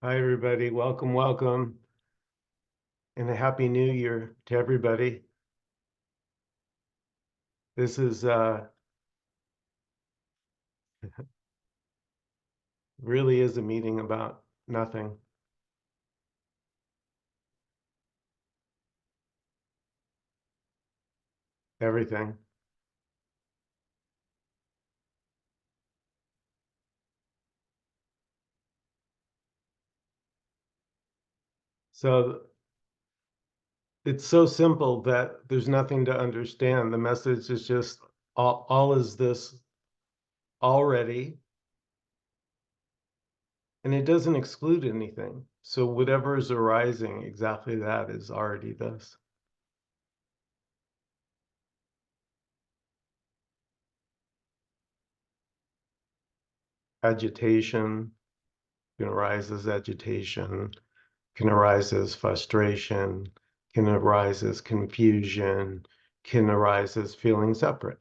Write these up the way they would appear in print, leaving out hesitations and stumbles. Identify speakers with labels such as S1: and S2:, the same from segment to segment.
S1: Hi, everybody. Welcome, welcome, and a happy new year to everybody. This is really is a meeting about nothing. Everything. So it's so simple that there's nothing to understand. The message is just all is this already, and it doesn't exclude anything. So whatever is arising, exactly that is already this. Agitation can arise as agitation, can arise as frustration, can arise as confusion, can arise as feeling separate.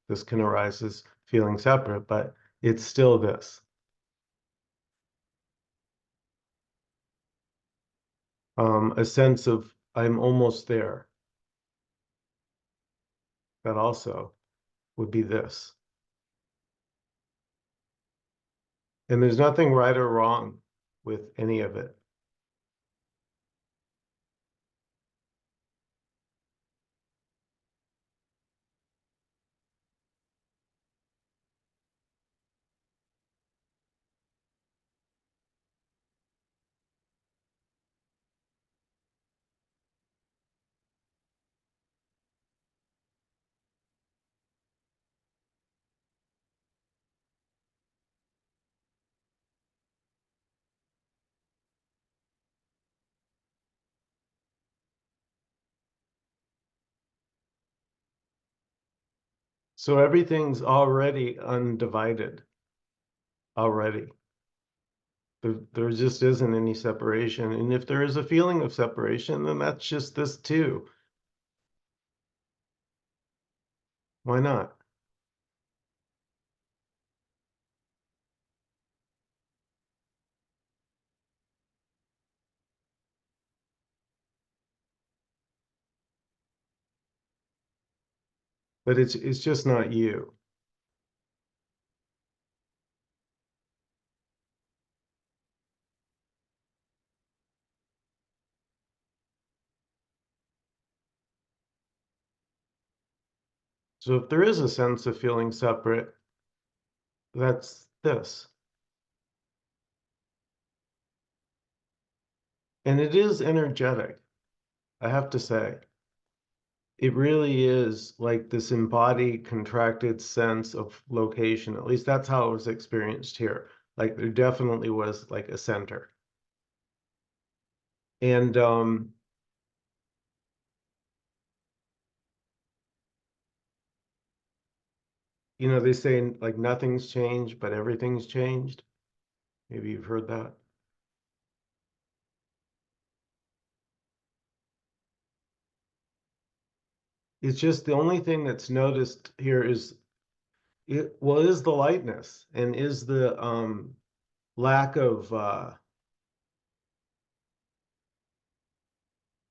S1: This can arise as feeling separate, but it's still this. A sense of I'm almost there. That also would be this. And there's nothing right or wrong with any of it. So everything's already undivided already. There just isn't any separation. And if there is a feeling of separation, then that's just this too. Why not? But it's just not you. So if there is a sense of feeling separate, that's this. And it is energetic, I have to say. It really is like this embodied, contracted sense of location. At least that's how it was experienced here. Like there definitely was like a center. And they say like nothing's changed, but everything's changed. Maybe you've heard that. It's just the only thing that's noticed here is is the lightness and is the lack of I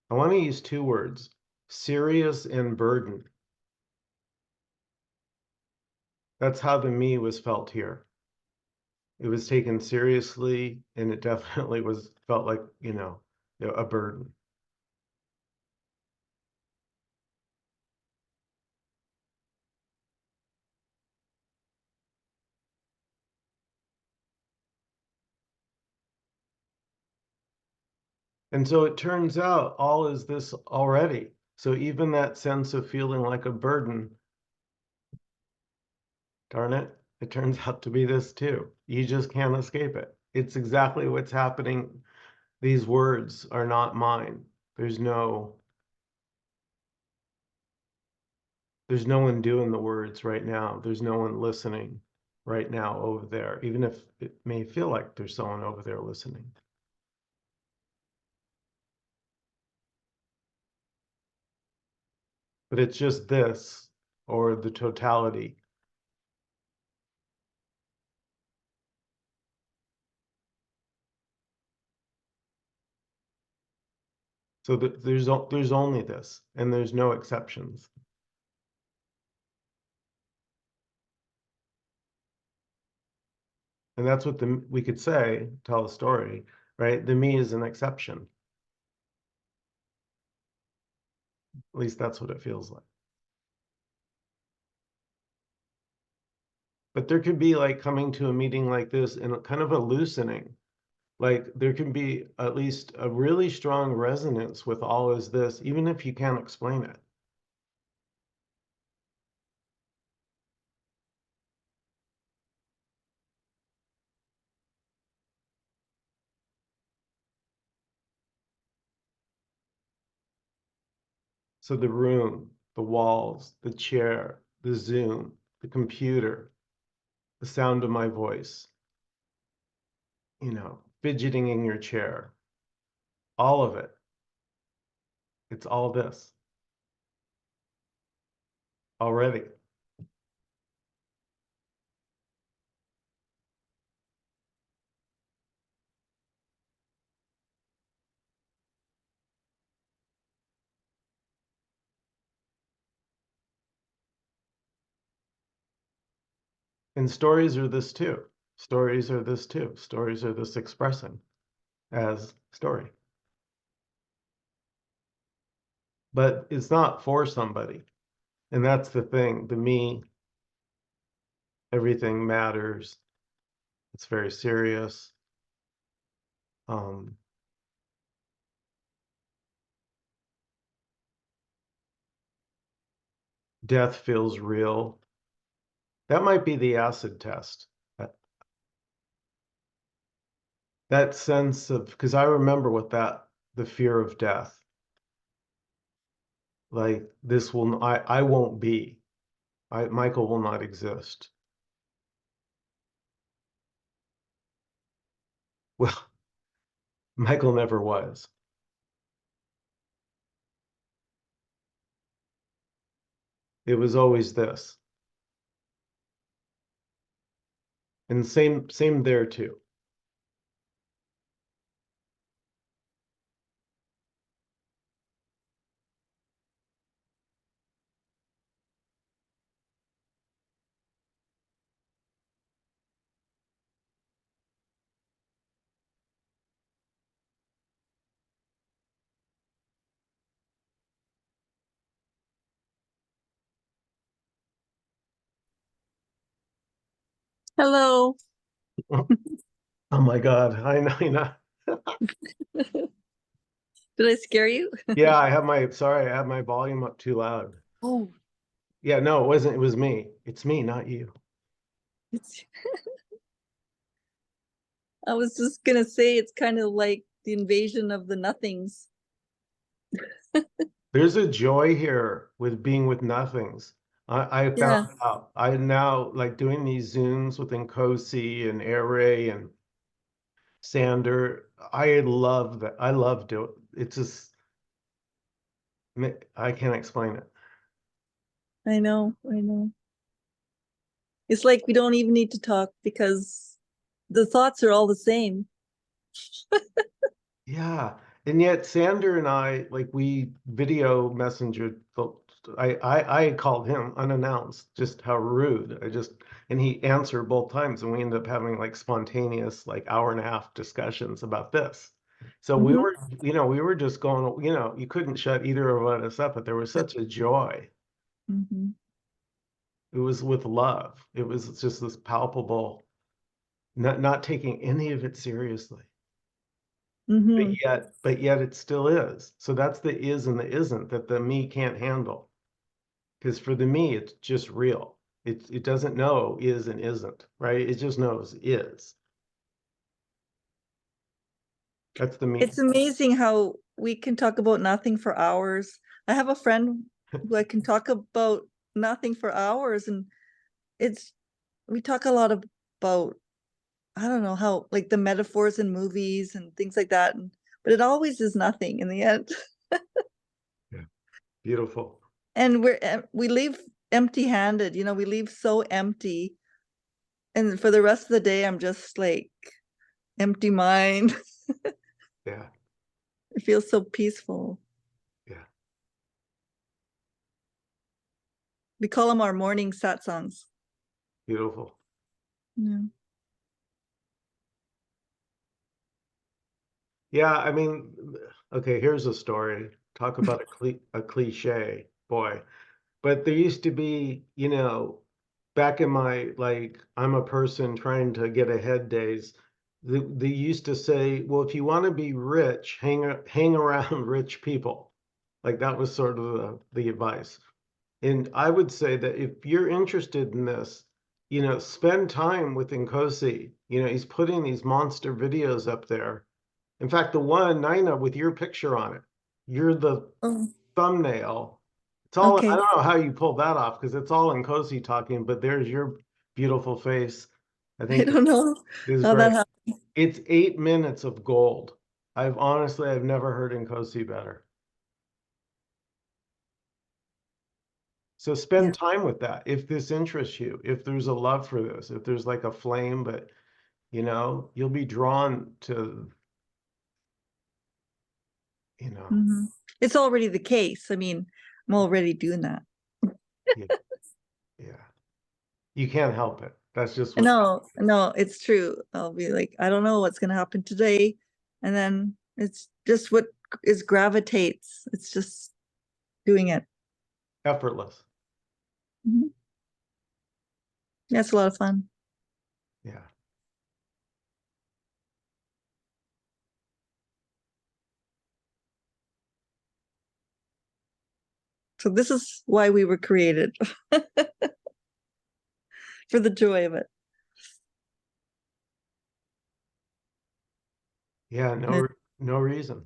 S1: want to use two words, serious and burden. That's how the me was felt here. It was taken seriously and it definitely was felt like, a burden. And so it turns out all is this already. So even that sense of feeling like a burden, darn it, it turns out to be this too. You just can't escape it. It's exactly what's happening. These words are not mine. There's no there's no one doing the words right now. There's no one listening right now over there, even if it may feel like there's someone over there listening. But it's just this or the totality. So there's only this, and there's no exceptions. And that's what we could say, tell a story, right? The me is an exception. At least that's what it feels like. But there could be like coming to a meeting like this and kind of a loosening. Like there can be at least a really strong resonance with all is this, even if you can't explain it. So the room, the walls, the chair, the Zoom, the computer, the sound of my voice, fidgeting in your chair, all of it. It's all this already. And stories are this too. Stories are this too. Stories are this expressing as story. But it's not for somebody. And that's the thing. The me, everything matters. It's very serious. Death feels real. That might be the acid test. That sense of, because I remember what the fear of death, like I won't be, Michael will not exist. Well, Michael never was. It was always this. And same there too.
S2: Hello.
S1: Oh my God, I know.
S2: Did I scare you?
S1: Yeah, I have my volume up too loud.
S2: Oh,
S1: Yeah, no, it wasn't. It was me. It's me, not you.
S2: it's I was just gonna say it's kind of like the invasion of the nothings.
S1: There's a joy here with being with nothings. I
S2: Yeah,
S1: found out. I now like doing these Zooms with Nkosi and Air Ray and Sander. I love that. I love doing it. It's just, I can't explain it.
S2: I know, I know. It's like we don't even need to talk because the thoughts are all the same.
S1: Yeah. And yet Sander and I, like we video messenger, I called him unannounced, just how rude. And he answered both times and we ended up having like spontaneous, like hour and a half discussions about this. So we
S2: Mhm.
S1: were, we were just going, you couldn't shut either of us up, but there was such a joy.
S2: Mhm.
S1: It was with love. It was just this palpable, not taking any of it seriously.
S2: Mhm.
S1: But yet it still is. So that's the is and the isn't that the me can't handle. Because for the me, it's just real. It doesn't know is and isn't, right? It just knows is. That's the me.
S2: It's amazing how we can talk about nothing for hours. I have a friend who I can talk about nothing for hours, and it's we talk a lot about I don't know how like the metaphors in movies and things like that, but it always is nothing in the end.
S1: Yeah. Beautiful.
S2: And we leave empty-handed, we leave so empty. And for the rest of the day, I'm just like empty mind.
S1: Yeah.
S2: It feels so peaceful. We call them our morning satsangs.
S1: Beautiful.
S2: Yeah.
S1: Yeah, I mean, okay, here's a story. Talk about a cliche, boy. But there used to be, you know, back in my, like, I'm a person trying to get ahead days, they used to say, well, if you want to be rich, hang around rich people. Like that was sort of the advice. And I would say that if you're interested in this, you know, spend time with Nkosi. You know, he's putting these monster videos up there. In fact, the one, Nina, with your picture on it, you're the
S2: Oh,
S1: thumbnail. It's all, I
S2: okay.
S1: don't know how you pulled that off because it's all Nkosi talking, but there's your beautiful face. I
S2: I
S1: think
S2: don't know
S1: is
S2: how that
S1: great.
S2: happened.
S1: It's 8 minutes of gold. I've never heard Nkosi better. So
S2: Yeah.
S1: spend time with that. If this interests you, if there's a love for this, if there's like a flame, but you know, you'll be drawn to, you know,
S2: Mhm. It's already the case. I mean, I'm already doing that.
S1: yeah, yeah. You can't help it. That's just what's
S2: No, no, it's true. I'll be like, I don't know what's gonna happen today. And then it's just what is gravitates. It's just doing it.
S1: effortless.
S2: Mhm. Yeah, it's a lot of fun.
S1: Yeah.
S2: So this is why we were created, for the joy of it.
S1: Yeah,
S2: And
S1: no reason.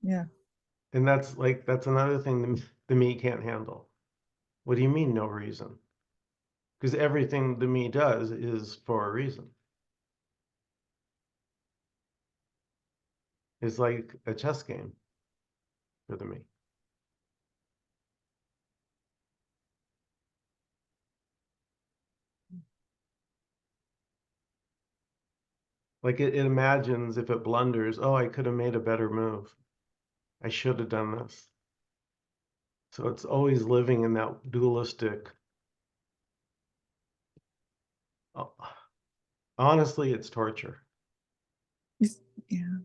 S2: yeah.
S1: And that's another thing the me can't handle. What do you mean no reason? Because everything the me does is for a reason. It's like a chess game for the me. Like it imagines if it blunders, oh, I could have made a better move. I should have done this. So it's always living in that dualistic. Oh, honestly, it's torture.
S2: Yeah.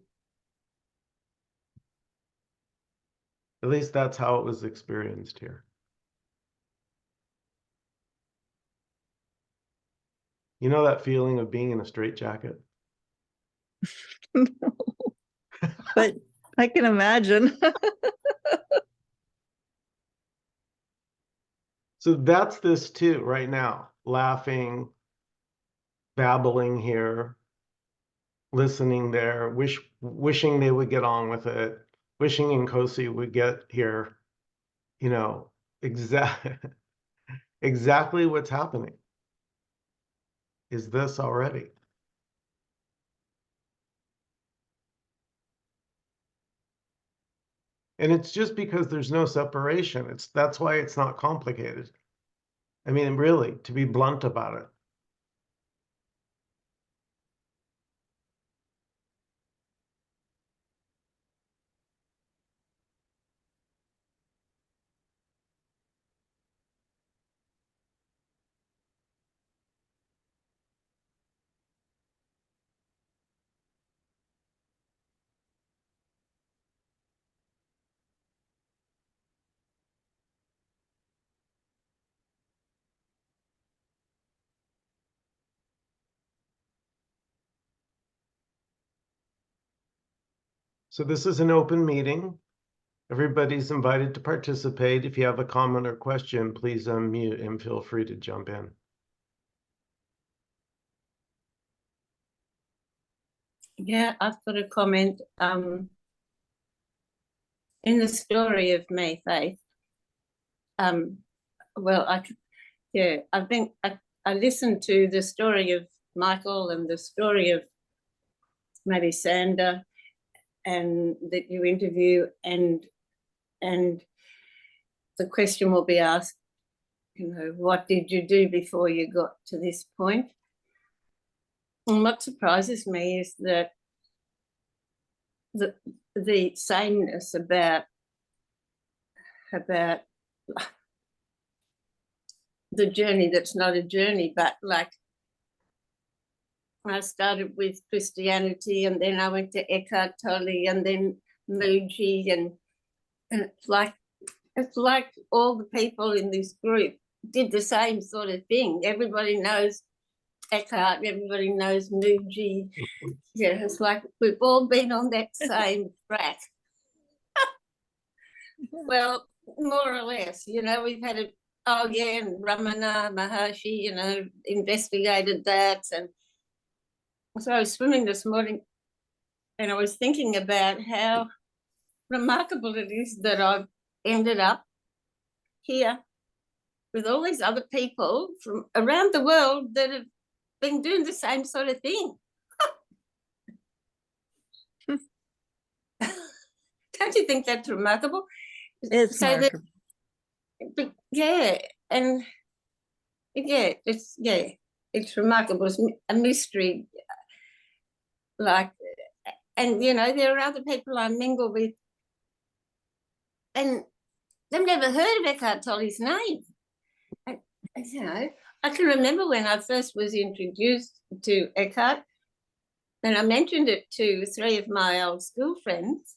S1: At least that's how it was experienced here. You know that feeling of being in a straitjacket?
S2: But I can imagine.
S1: So that's this too, right now. Laughing, babbling here, listening there, wishing they would get on with it, wishing Nkosi would get here, you know, exactly what's happening is this already. And it's just because there's no separation. That's why it's not complicated. I mean, really, to be blunt about it. So this is an open meeting. Everybody's invited to participate. If you have a comment or question, please unmute and feel free to jump in.
S3: Yeah, I've got a comment. In the story of May Faith, well, I listened to the story of Michael and the story of maybe Sander, and that you interview, and the question will be asked, you know, what did you do before you got to this point? And what surprises me is that the sameness about the journey that's not a journey, but like I started with Christianity, and then I went to Eckhart Tolle, and then Muji, and it's like all the people in this group did the same sort of thing. Everybody knows Eckhart, everybody knows Muji. Yeah, it's like we've all been on that same track. Well, more or less, we've had and Ramana Maharshi, investigated that. And so I was swimming this morning and I was thinking about how remarkable it is that I've ended up here with all these other people from around the world that have been doing the same sort of thing. Don't you think that's remarkable?
S2: It's
S3: so
S2: remarkable.
S3: Yeah, and it's remarkable. It's a mystery, and there are other people I mingle with, and they've never heard of Eckhart Tolle's name. And, I can remember when I first was introduced to Eckhart, and I mentioned it to 3 of my old school friends.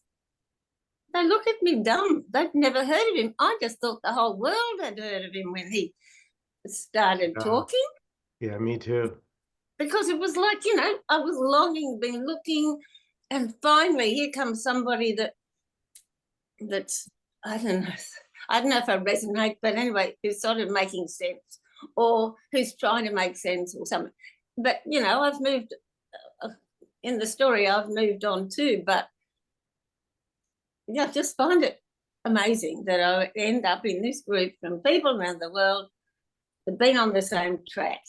S3: They look at me dumb. They've never heard of him. I just thought the whole world had heard of him when he started talking.
S1: Yeah, me too.
S3: Because it was like, I was longing, been looking, and finally here comes somebody that's, I don't know if I resonate, but anyway, who's sort of making sense, or who's trying to make sense or something. But, I've moved, in the story, I've moved on too, but I just find it amazing that I end up in this group from people around the world that've been on the same track.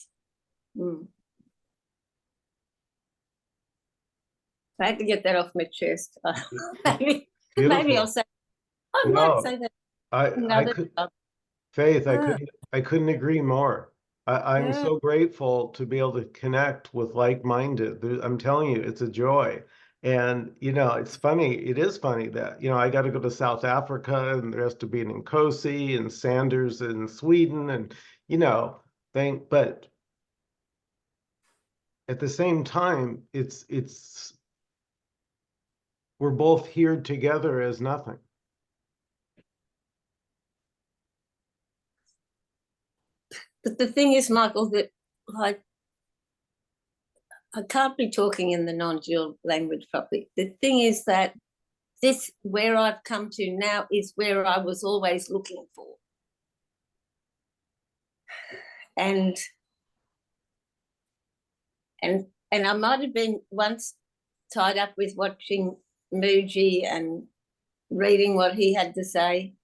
S3: I had to get that off my chest. maybe I'll say, I might say that another time.
S1: Faith, I couldn't agree more. I'm
S3: Yeah.
S1: so grateful to be able to connect with like-minded. I'm telling you, it's a joy. And, it's funny, it is funny that, I got to go to South Africa and there has to be an Nkosi and Sanders in Sweden and, but at the same time, we're both here together as nothing.
S3: But the thing is, Michael, that like I can't be talking in the non-dual language properly. The thing is that this, where I've come to now, is where I was always looking for. And I might have been once tied up with watching Muji and reading what he had to say.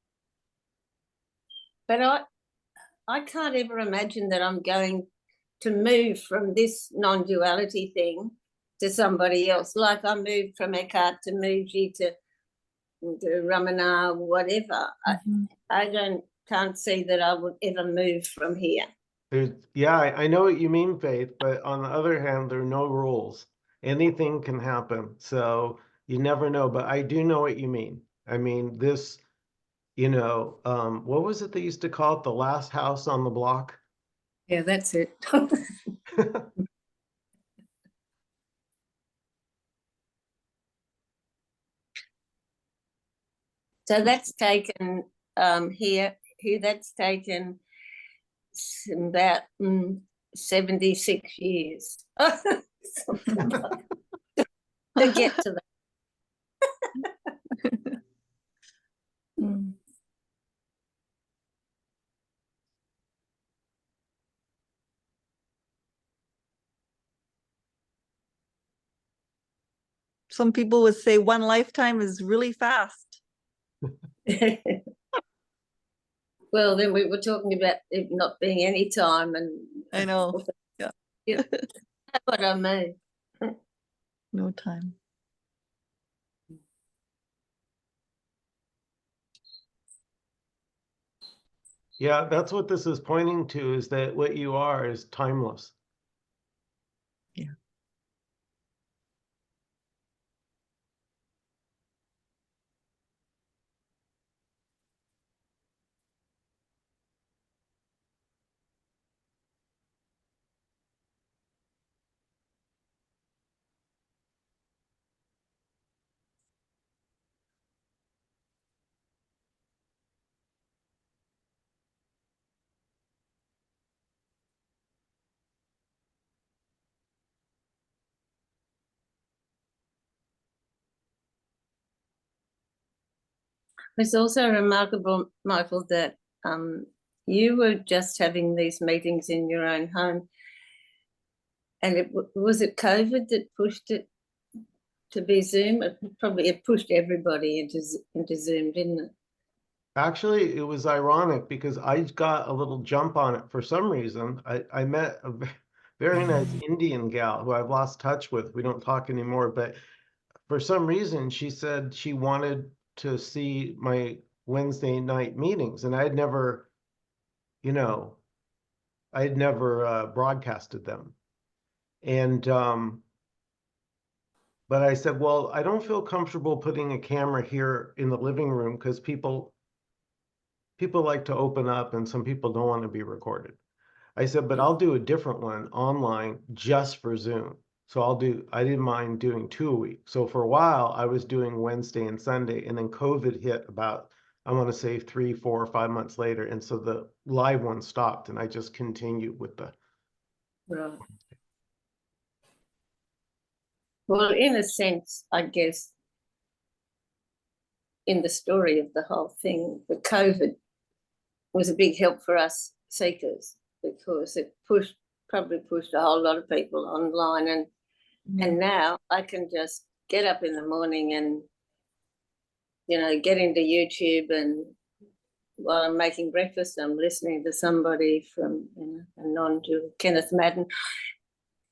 S3: But I can't ever imagine that I'm going to move from this non-duality thing to somebody else. Like I moved from Eckhart to Muji to Ramana, whatever. I can't see that I would ever move from here.
S1: I know what you mean, Faith, but on the other hand, there are no rules. Anything can happen. So you never know, but I do know what you mean. I mean, this, what was it they used to call it? The last house on the block?
S3: Yeah, that's it. So that's taken that's taken about 76 years to get to that.
S2: Some people would say one lifetime is really fast.
S3: Well, then we were talking about it not being any time, and
S2: I know. Yeah.
S3: That's what I mean.
S2: No time.
S1: Yeah, that's what this is pointing to, is that what you are is timeless.
S2: Yeah.
S3: It's also remarkable, Michael, that you were just having these meetings in your own home, and was it COVID that pushed it to be Zoom? It pushed everybody into Zoom, didn't it?
S1: Actually, it was ironic because I got a little jump on it for some reason. I met a very nice Indian gal who I've lost touch with. We don't talk anymore, but for some reason she said she wanted to see my Wednesday night meetings, and I had never, you know, I had never broadcasted them. And but I said, well, I don't feel comfortable putting a camera here in the living room because people like to open up and some people don't want to be recorded. I said, but I'll do a different one online just for Zoom. So I didn't mind doing 2 a week. So for a while I was doing Wednesday and Sunday, and then COVID hit about, I want to say 3, 4, or 5 months later. And so the live one stopped and I just continued with the.
S3: Right. Well, in a sense, I guess, in the story of the whole thing, the COVID was a big help for us seekers because it probably pushed a whole lot of people online, and now I can just get up in the morning and get into YouTube, and while I'm making breakfast I'm listening to somebody from a non-Jew, Kenneth Madden.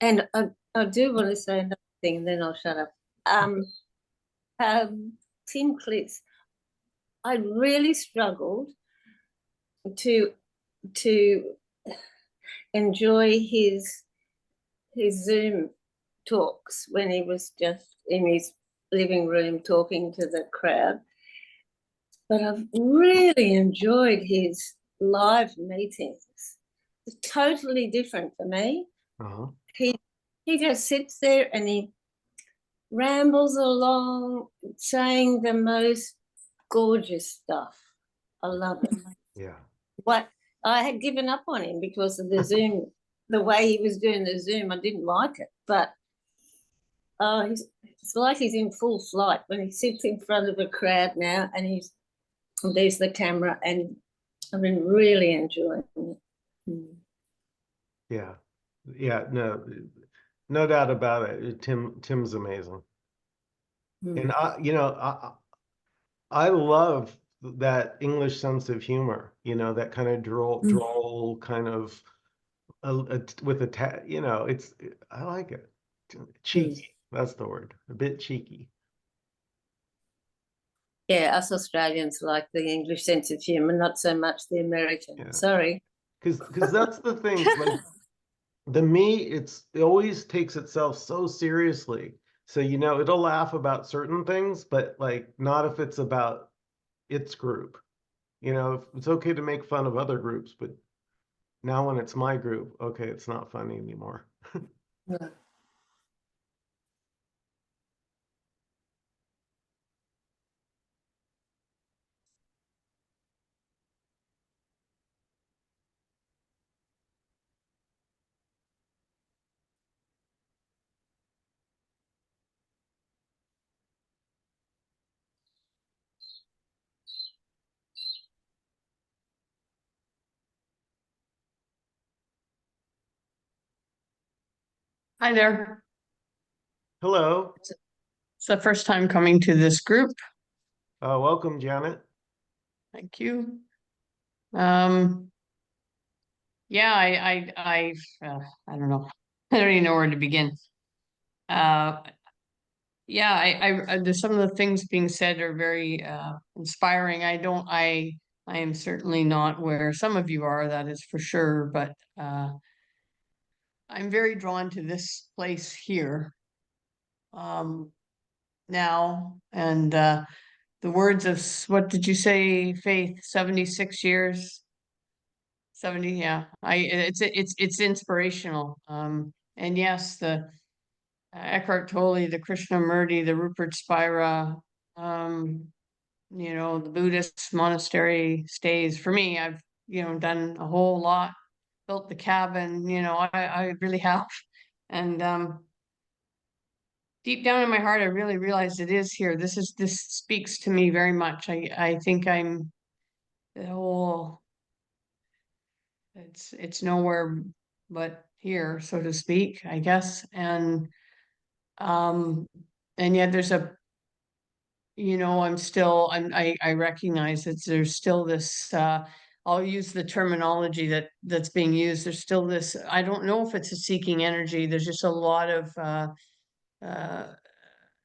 S3: And I do want to say another thing and then I'll shut up. Tim Cliffs, I really struggled to enjoy his Zoom talks when he was just in his living room talking to the crowd. But I've really enjoyed his live meetings. It's totally different for me.
S1: Uh-huh.
S3: He just sits there and he rambles along saying the most gorgeous stuff. I love it.
S1: Yeah.
S3: What I had given up on him because of the Zoom, the way he was doing the Zoom. I didn't like it, but it's like he's in full flight when he sits in front of a crowd now, and there's the camera, and I've been really enjoying it.
S1: Yeah. Yeah. No doubt about it. Tim's amazing. And I love that English sense of humor, that kind of droll kind of with I like it. Cheeky. That's the word. A bit cheeky.
S3: Yeah, us Australians like the English sense of humour, not so much the American.
S1: Yeah.
S3: Sorry.
S1: Because that's the thing. Like it always takes itself so seriously. So it'll laugh about certain things, but like not if it's about its group. It's okay to make fun of other groups, but now when it's my group, okay, it's not funny anymore.
S3: Yeah.
S4: Hi there.
S1: Hello.
S4: It's the first time coming to this group.
S1: Welcome, Janet.
S4: Thank you. Yeah, I don't know. I don't even know where to begin. Yeah, there's some of the things being said are very inspiring. I am certainly not where some of you are, that is for sure, but I'm very drawn to this place here now, and the words of, what did you say, Faith? 76 years, 70. Yeah, it's inspirational. And yes, the Eckhart Tolle, the Krishnamurti, the Rupert Spira, the Buddhist monastery stays. For me, I've done a whole lot, built the cabin. I really have, and deep down in my heart, I really realize it is here. This speaks to me very much. I think I'm the whole, it's nowhere but here, so to speak, I guess. Um, and yet there's a, I recognize that there's still this, I'll use the terminology that's being used. There's still this, I don't know if it's a seeking energy. There's just a lot of, uh,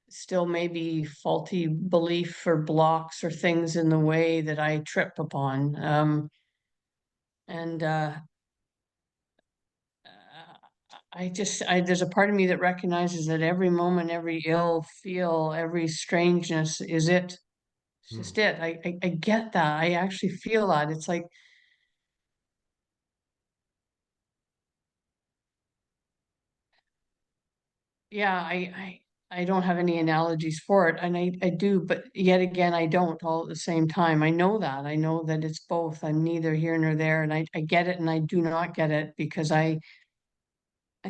S4: still maybe faulty belief or blocks or things in the way that I trip upon. And there's a part of me that recognizes that every moment, every ill feel, every strangeness is it. It's just it. I get that. I actually feel that. It's like, yeah, I don't have any analogies for it, and I do, but yet again, I don't all at the same time. I know that. I know that it's both. I'm neither here nor there, and I get it and I do not get it because I'm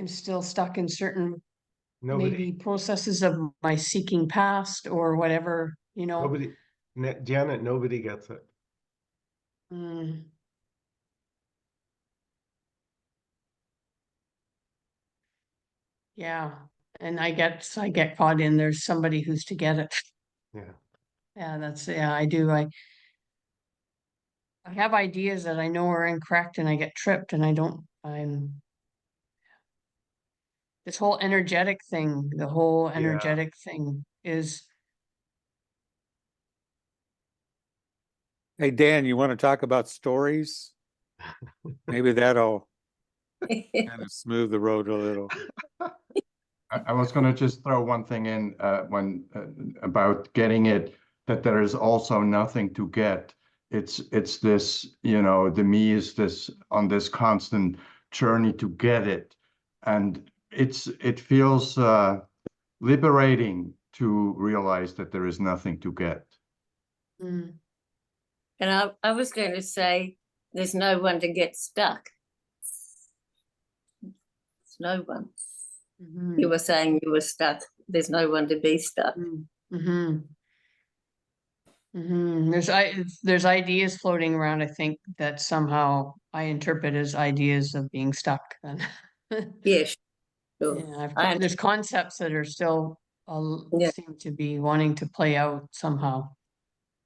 S4: still stuck in certain
S1: Nobody,
S4: maybe processes of my seeking past or whatever,
S1: nobody, Janet, nobody gets it.
S4: Mm. Yeah, and I get caught in there's somebody who's to get it.
S1: Yeah.
S4: Yeah, I do. I have ideas that I know are incorrect and I get tripped and I'm this whole energetic thing, the whole
S1: Yeah.
S4: energetic thing is,
S5: Hey, Dan, you want to talk about stories? Maybe that'll kind of smooth the road a little.
S6: I was going to just throw one thing in when about getting it, that there is also nothing to get. It's this, the me is this on this constant journey to get it, and it feels liberating to realize that there is nothing to get.
S4: mm,
S3: And I was going to say, there's no one to get stuck. There's no one.
S4: mhm,
S3: You were saying you were stuck. There's no one to be stuck.
S4: mhm. There's ideas floating around, I think, that somehow I interpret as ideas of being stuck. And
S3: Yes, sure.
S4: yeah,
S3: I
S4: there's concepts that are still
S3: Yeah.
S4: seem to be wanting to play out somehow.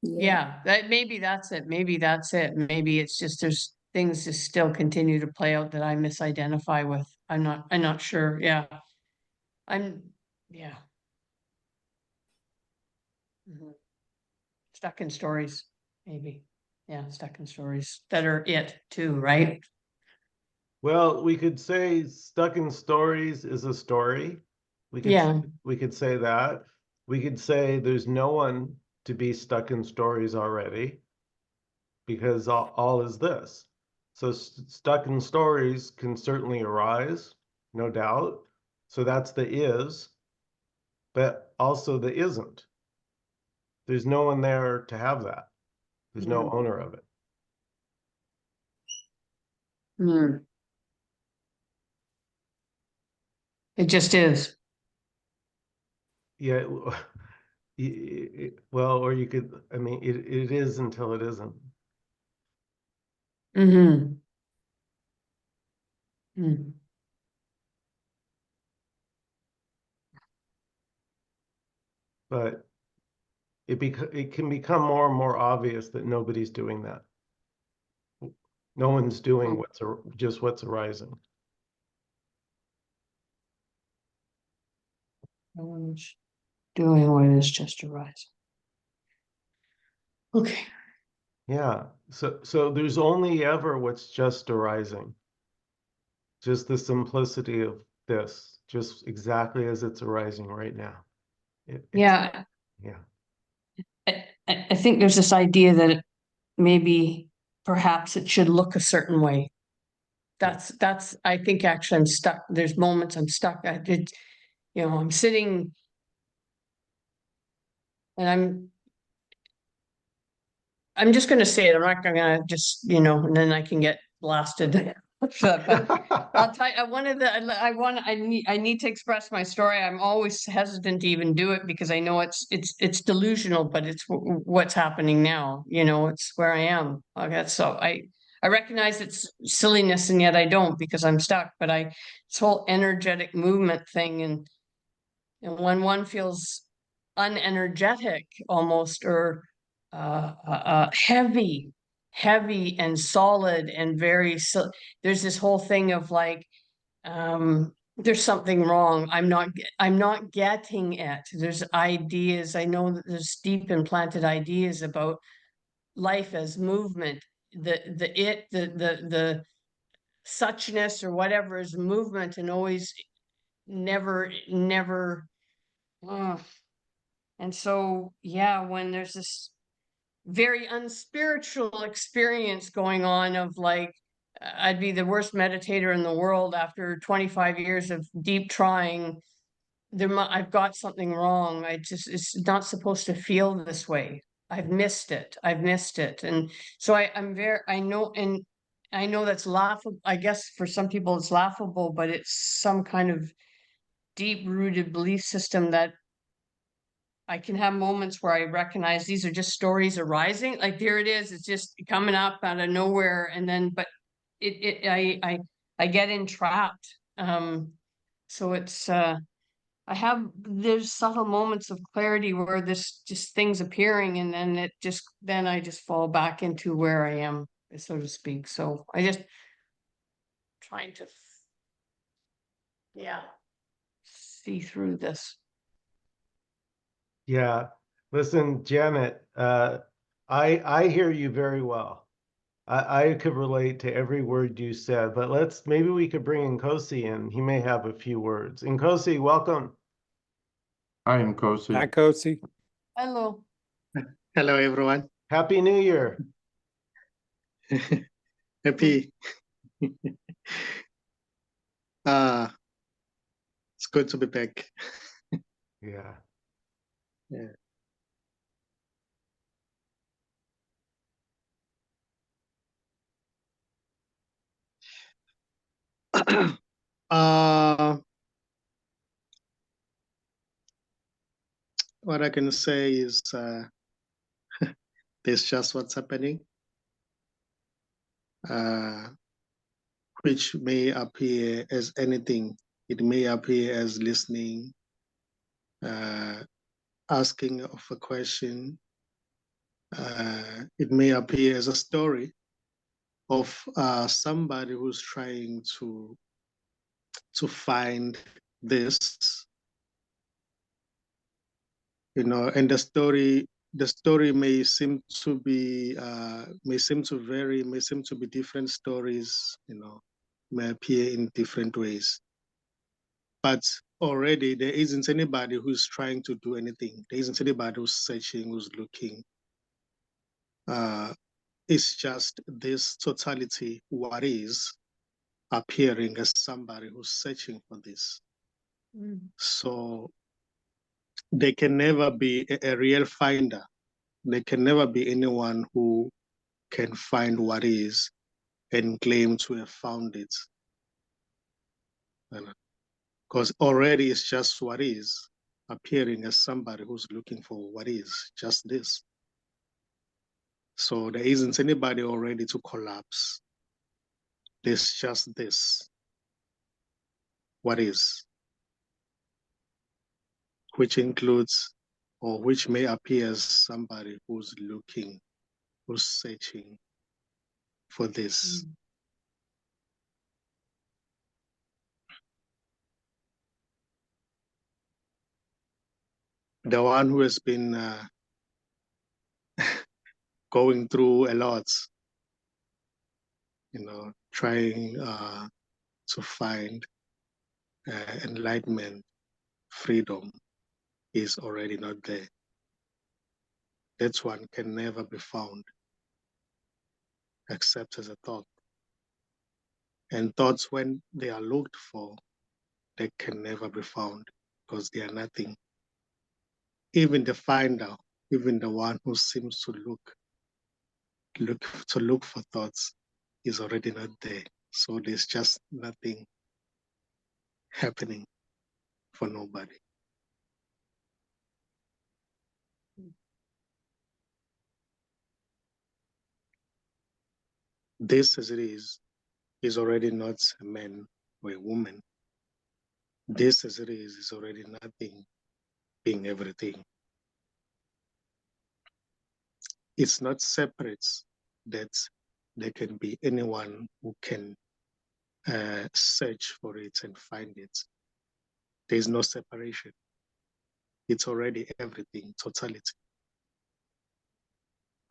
S4: Yeah, maybe that's it. Maybe that's it. Maybe it's just there's things that still continue to play out that I misidentify with. I'm not sure. Yeah. I'm yeah. Mhm. Stuck in stories, maybe. Yeah, stuck in stories that are it too, right?
S1: Well, we could say stuck in stories is a story.
S4: Yeah.
S1: We could say that. We could say there's no one to be stuck in stories already because all is this. So stuck in stories can certainly arise, no doubt. So that's the is, but also the isn't. There's no one there to have that. There's no owner of it.
S4: Mm. It just is.
S1: Yeah. Well, or you could, I mean, it is until it isn't.
S4: Mm-hmm. Mm.
S1: But it can become more and more obvious that nobody's doing that. No one's doing just what's arising.
S4: No one's doing what is just arising. Okay.
S1: Yeah. So there's only ever what's just arising. Just the simplicity of this, just exactly as it's arising right now.
S4: Yeah.
S1: Yeah.
S4: I think there's this idea that maybe perhaps it should look a certain way. That's I think actually I'm stuck. There's moments I'm stuck. I'm sitting and I'm just gonna say it. I'm not gonna just, and then I can get blasted. But I'll tell you, I need to express my story. I'm always hesitant to even do it because I know it's delusional, but it's what's happening now. You know, it's where I am. Okay, so I recognize it's silliness, and yet I don't because I'm stuck. But this whole energetic movement thing, and when one feels unenergetic almost, or heavy and solid and there's this whole thing of like, there's something wrong. I'm not getting it. There's ideas. I know that there's deep implanted ideas about life as movement, the suchness or whatever is movement, and always never. And so, yeah, when there's this very unspiritual experience going on of like, I'd be the worst meditator in the world after 25 years of deep trying. I've got something wrong. It's not supposed to feel this way. I've missed it. And so I know that's laughable. I guess for some people it's laughable, but it's some kind of deep rooted belief system that I can have moments where I recognize these are just stories arising. Like there it is, it's just coming up out of nowhere. And then, but I get entrapped. So there's subtle moments of clarity where this just things appearing, and then I just fall back into where I am, so to speak. So I just trying to, yeah, see through this.
S1: Yeah. Listen, Janet, I hear you very well. I could relate to every word you said, but maybe we could bring Nkosi in. He may have a few words. Nkosi, welcome.
S6: Hi, Nkosi.
S5: Hi, Kosi.
S4: Hello.
S7: Hello, everyone.
S1: Happy New Year.
S7: Happy. It's good to be back.
S1: Yeah.
S7: Yeah. What I can say is this just what's happening, which may appear as anything. It may appear as listening, asking of a question. It may appear as a story of somebody who's trying to find this, you know, and the story may seem to be different stories, you know, may appear in different ways, but already there isn't anybody who's trying to do anything. There isn't anybody who's searching, who's looking. It's just this totality, what is, appearing as somebody who's searching for this. So there can never be a real finder. There can never be anyone who can find what is and claim to have found it. Because already it's just what is, appearing as somebody who's looking for what is, just this. So there isn't anybody already to collapse. There's just this, what is, which includes, or which may appear as somebody who's looking, who's searching for this. The one who has been going through a lot, you know, trying to find enlightenment, freedom, is already not there. That one can never be found except as a thought. And thoughts, when they are looked for, they can never be found because they are nothing. Even the finder, even the one who seems to look for thoughts, is already not there. So there's just nothing happening for nobody. This as it is already not a man or a woman. This as it is already nothing being everything. It's not separate that there can be anyone who can search for it and find it. There's no separation. It's already everything, totality.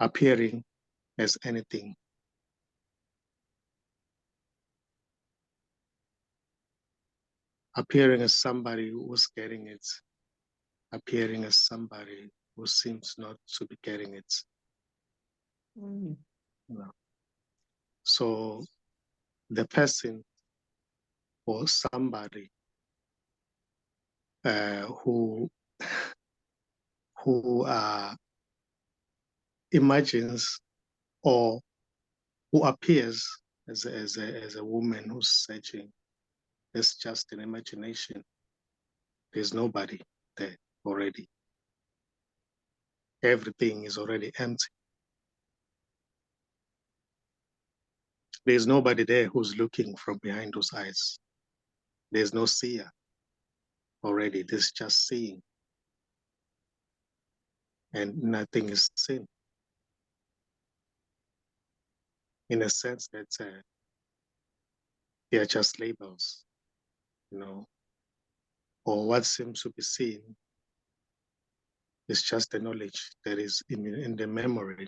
S7: Appearing as anything. Appearing as somebody who's getting it. Appearing as somebody who seems not to be getting it.
S4: Mm.
S7: No. So the person or somebody who imagines or who appears as a woman who's searching, it's just an imagination. There's nobody there already. Everything is already empty. There's nobody there who's looking from behind those eyes. There's no seer already. There's just seeing. And nothing is seen. In a sense that they are just labels, you know, or what seems to be seen is just the knowledge that is in the memory,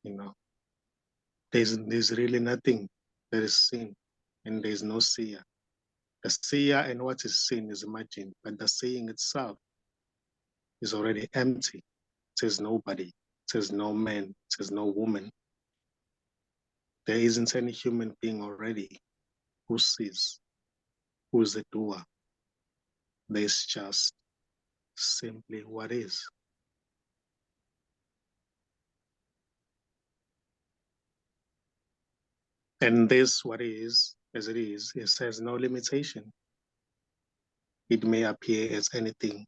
S7: you know. There's really nothing that is seen, and there's no seer. The seer and what is seen is imagined, but the seeing itself is already empty. It says nobody, it says no man, it says no woman. There isn't any human being already who sees, who is the doer. There's just simply what is. And this, what is, as it is, it says no limitation. It may appear as anything.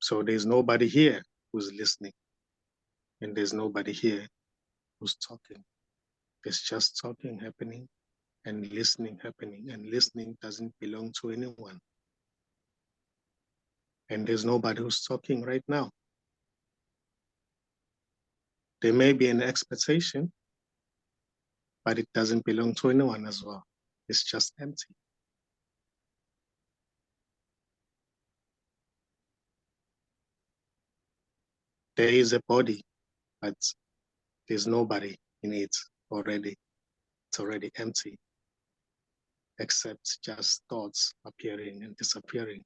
S7: So there's nobody here who's listening, and there's nobody here who's talking. There's just talking happening and listening happening, and listening doesn't belong to anyone. And there's nobody who's talking right now. There may be an expectation, but it doesn't belong to anyone as well. It's just empty. There is a body, but there's nobody in it already. It's already empty, except just thoughts appearing and disappearing.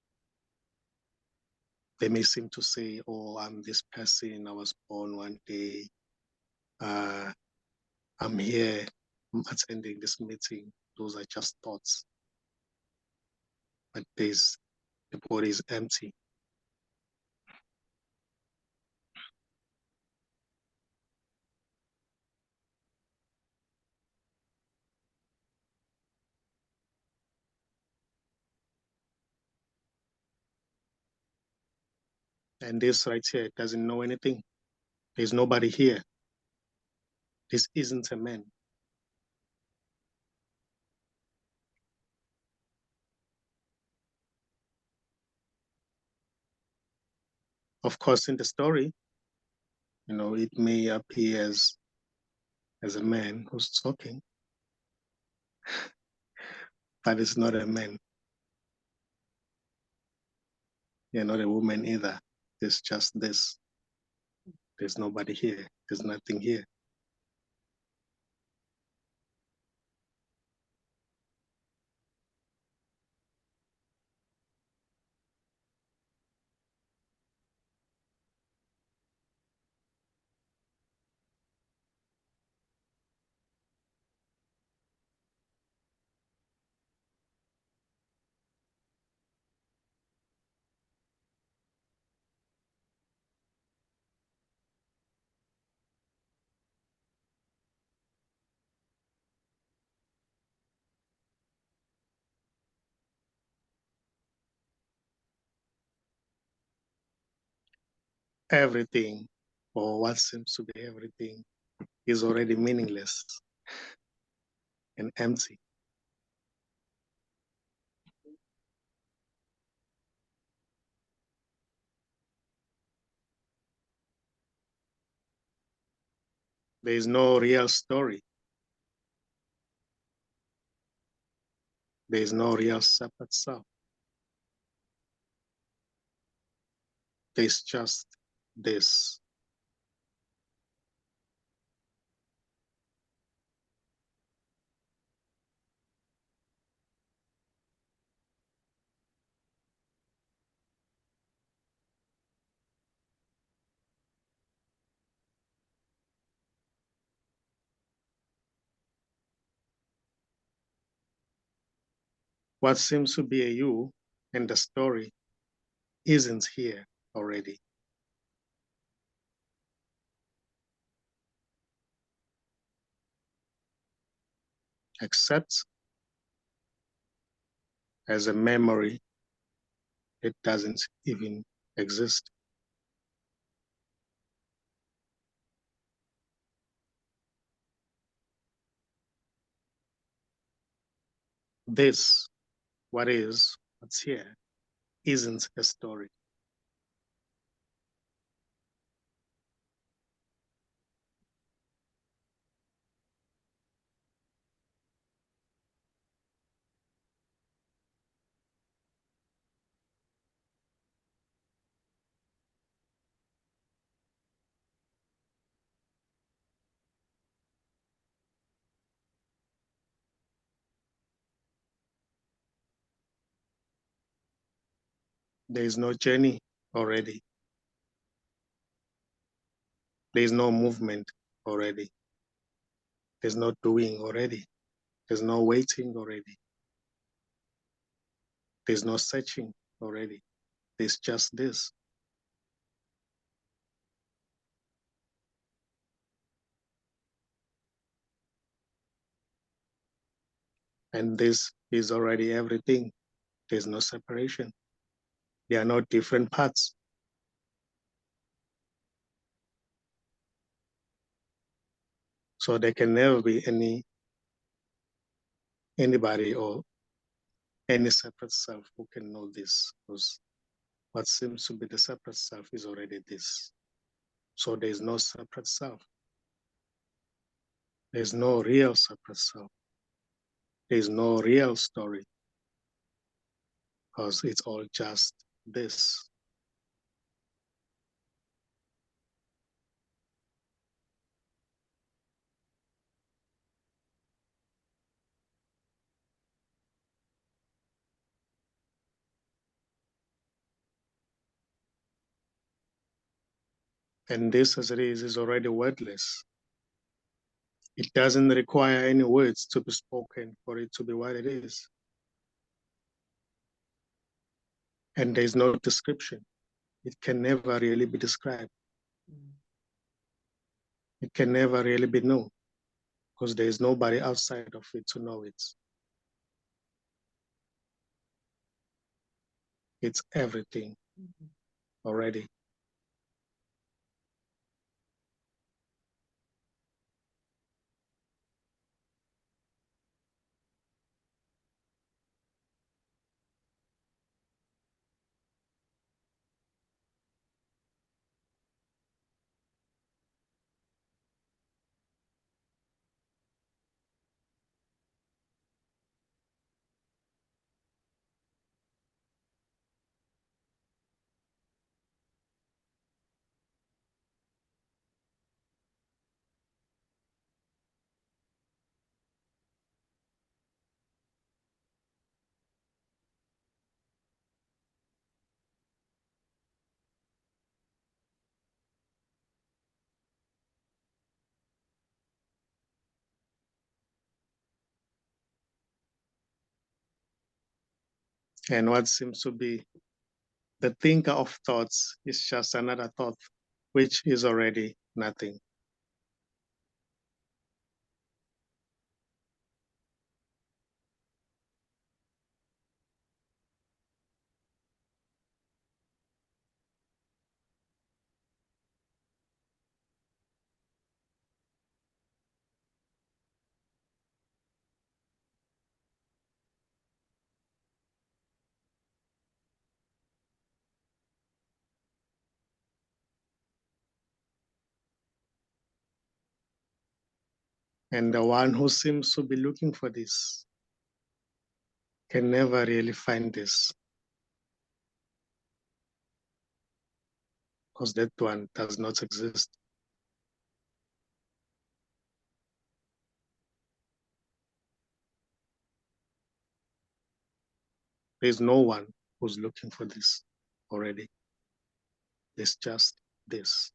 S7: They may seem to say, oh, I'm this person, I was born one day, I'm here, I'm attending this meeting. Those are just thoughts. But the body is empty. And this right here doesn't know anything. There's nobody here. This isn't a man. Of course, in the story, you know, it may appear as a man who's talking, but it's not a man. You're not a woman either. There's just this. There's nobody here. There's nothing here. everything, or what seems to be everything, is already meaningless and empty. There is no real story. There is no real separate self. There's just this. What seems to be a you and the story isn't here already. Except as a memory that doesn't even exist. This, what's here, isn't a story. There is no journey already. There is no movement already. There's no doing already. There's no waiting already. There's no searching already. There's just this. And this is already everything. There's no separation. They are not different parts. So there can never be anybody or any separate self who can know this, because what seems to be the separate self is already this. So there's no separate self. There's no real separate self. There's no real story, because it's all just this. And this as it is already wordless. It doesn't require any words to be spoken for it to be what it is. And there's no description. It can never really be described. It can never really be known, because there is nobody outside of it to know it. It's everything already. And what seems to be the thinker of thoughts is just another thought, which is already nothing. And the one who seems to be looking for this can never really find this, because that one does not exist. There's no one who's looking for this already. There's just this.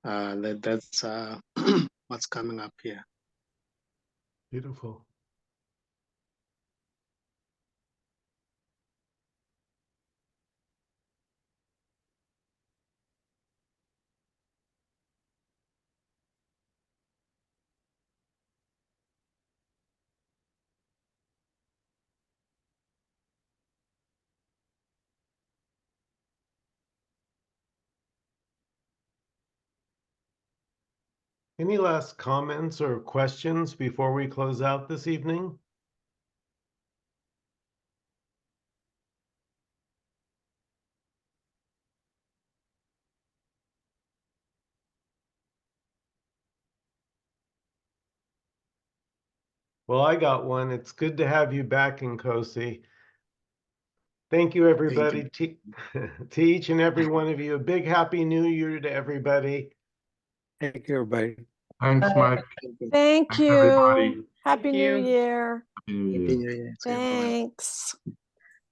S7: That's what's coming up here.
S1: Beautiful. Any last comments or questions before we close out this evening? Well, I got one. It's good to have you back, Nkosi. Thank you, everybody. To each and every one of you, a big happy new year to everybody.
S5: Thank you, everybody.
S6: Thanks, Mike.
S8: Thank
S6: Thanks,
S8: you.
S6: everybody.
S8: Happy New
S4: you.
S8: Year.
S6: Happy New Year.
S7: Happy New Year to everyone.
S8: Thanks.